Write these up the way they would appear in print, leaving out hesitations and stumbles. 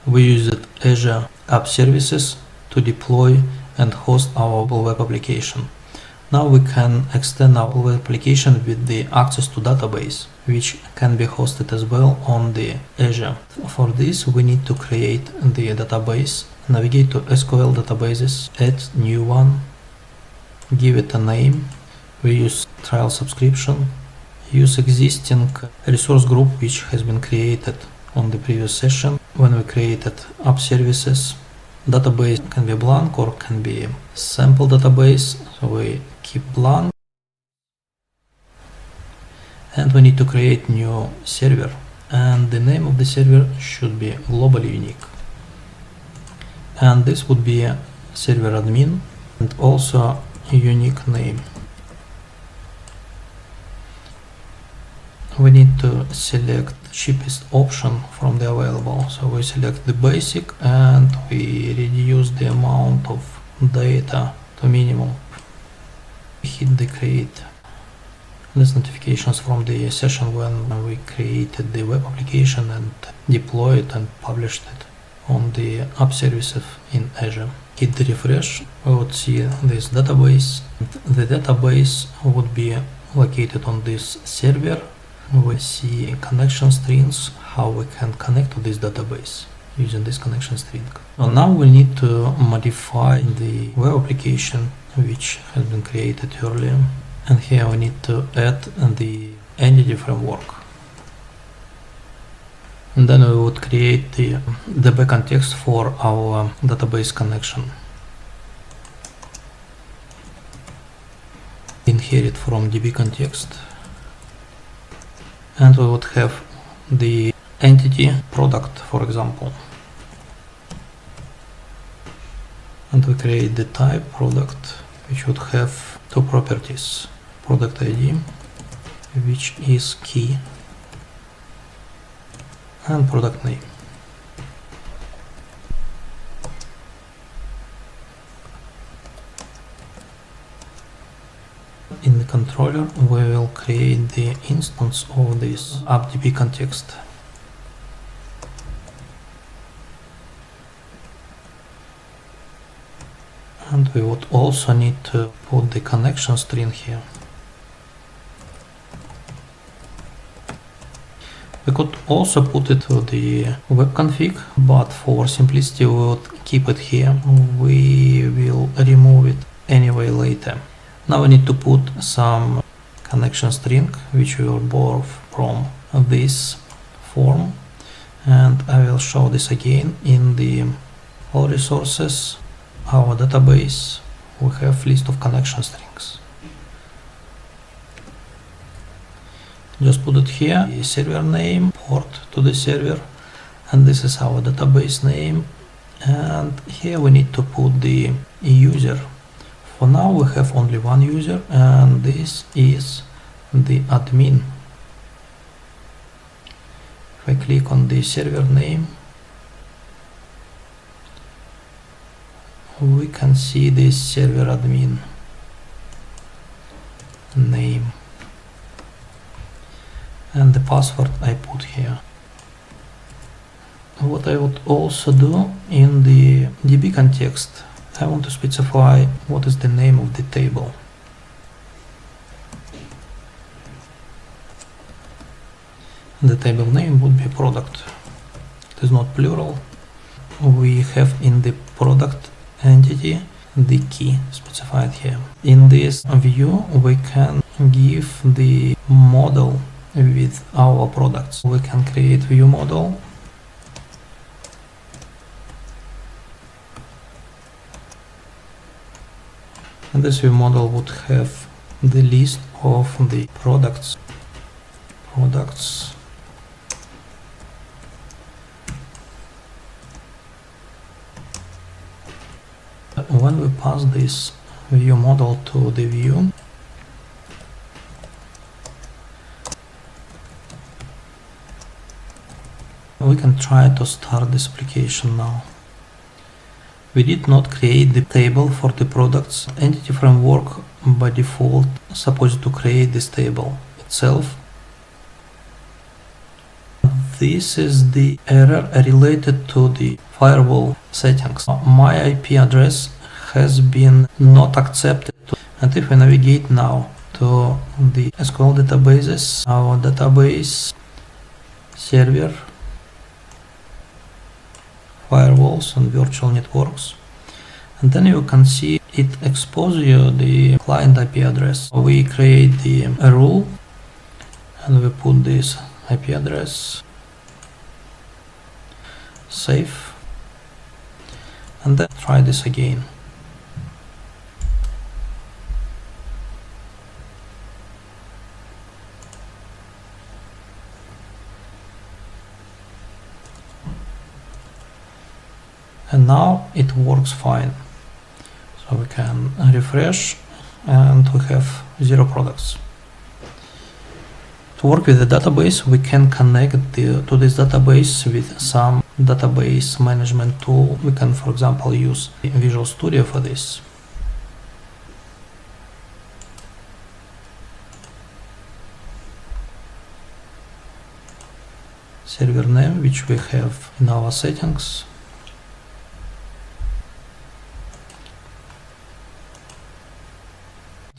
we used Azure App Services to deploy and host our web application. Now we can extend our web application with the access to database, which can be hosted as well on the Azure. For this, we need to create the database, navigate to SQL databases, add new one, give it a name. We use trial subscription, use existing resource group which has been created on the previous session when we created app services. Database can be blank or can be sample database, so we keep blank. And we need to create new server, and the name of the server should be globally unique. And this would be a server admin and also a unique name. We need to select cheapest option from the available. So we select the basic and we reduce the amount of data to minimum. Hit the create. These notifications from the session when we created the web application and deployed and published it on the app services in Azure. Hit the refresh. We would see this database. The database would be located on this server. We see connection strings, how we can connect to this database using this connection string. So now we need to modify the web application which has been created earlier, and here we need to add the entity framework. And then we would create the backend text for our database connection. Inherit from DB context. And we would have the entity product, for example. And we create the type product, which would have two properties. Product ID, which is key, and product name. In the controller, we will create the instance of this appdb context. And we would also need to put the connection string here. We could also put it to the web config, but for simplicity we would keep it here. We will remove it anyway later. Now we need to put some connection string which we will borrow from this form, and I will show this again in the all resources, our database. We have list of connection strings. Just put it here, the server name, port to the server, and this is our database name, and here we need to put the user. For now we have only one user, and this is the admin. If I click on the server name, we can see this server admin name, and the password I put here. What I would also do in the DB context, I want to specify what is the name of the table. The table name would be product. It is not plural. We have in the product entity the key specified here. In this view, we can give the model with our products. We can create view model. And this view model would have the list of the products. When we pass this view model to the view, we can try to start this application now. We did not create the table for the products. Entity framework by default is supposed to create this table itself. this is the error related to the firewall settings. My IP address has been not accepted. And if we navigate now to the SQL databases, our database, server, firewalls and virtual networks, and then you can see it exposes you the client IP address. We create a rule and we put this IP address, save, and then try this again. And now it works fine. So we can refresh and we have 0 products. To work with the database, we can connect to this database with some database management tool. We can, for example, use Visual Studio for this. Server name, which we have in our settings.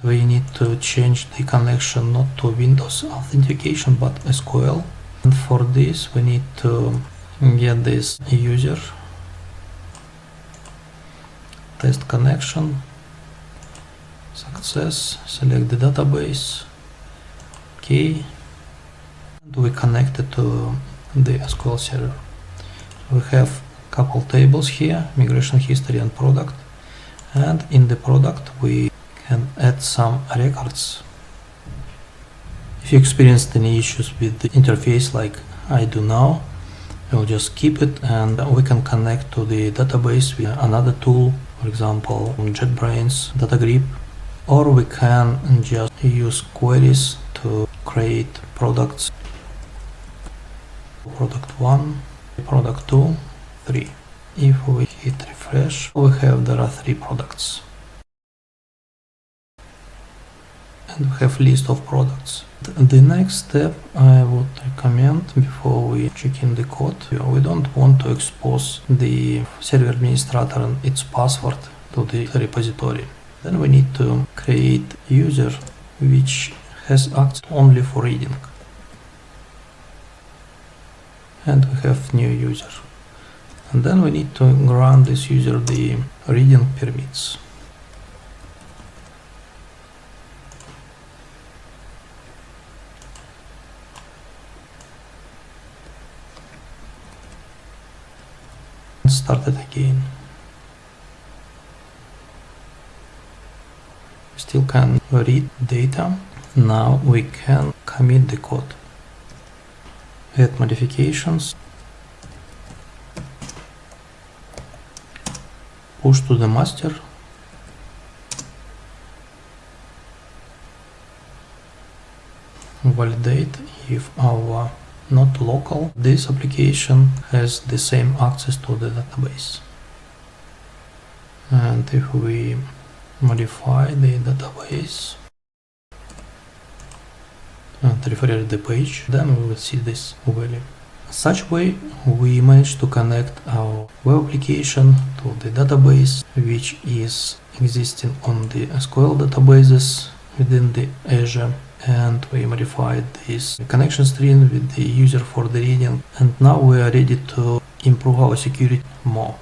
We need to change the connection not to Windows authentication but SQL, and for this we need to get this user, test connection, success, select the database, okay, and we connect it to the SQL server. We have a couple tables here, migration history and product, and in the product we can add some records. If you experienced any issues with the interface like I do now, we'll just keep it and we can connect to the database with another tool, for example JetBrains, DataGrip, or we can just use queries to create products. Product 1, product 2, 3. If we hit refresh, we have there are 3 products. And we have list of products. The next step I would recommend before we check in the code, we don't want to expose the server administrator and its password to the repository. Then we need to create user which has access only for reading. And we have new user. And then we need to grant this user the reading permits. Start it again. Still can read data. Now we can commit the code. Add modifications. Push to the master. Validate if our not local, this application has the same access to the database. And if we modify the database and refresh the page, then we will see this value. Such way we managed to connect our web application to the database which is existing on the SQL databases within the Azure, and we modified this connection string with the user for the reading, and now we are ready to improve our security more.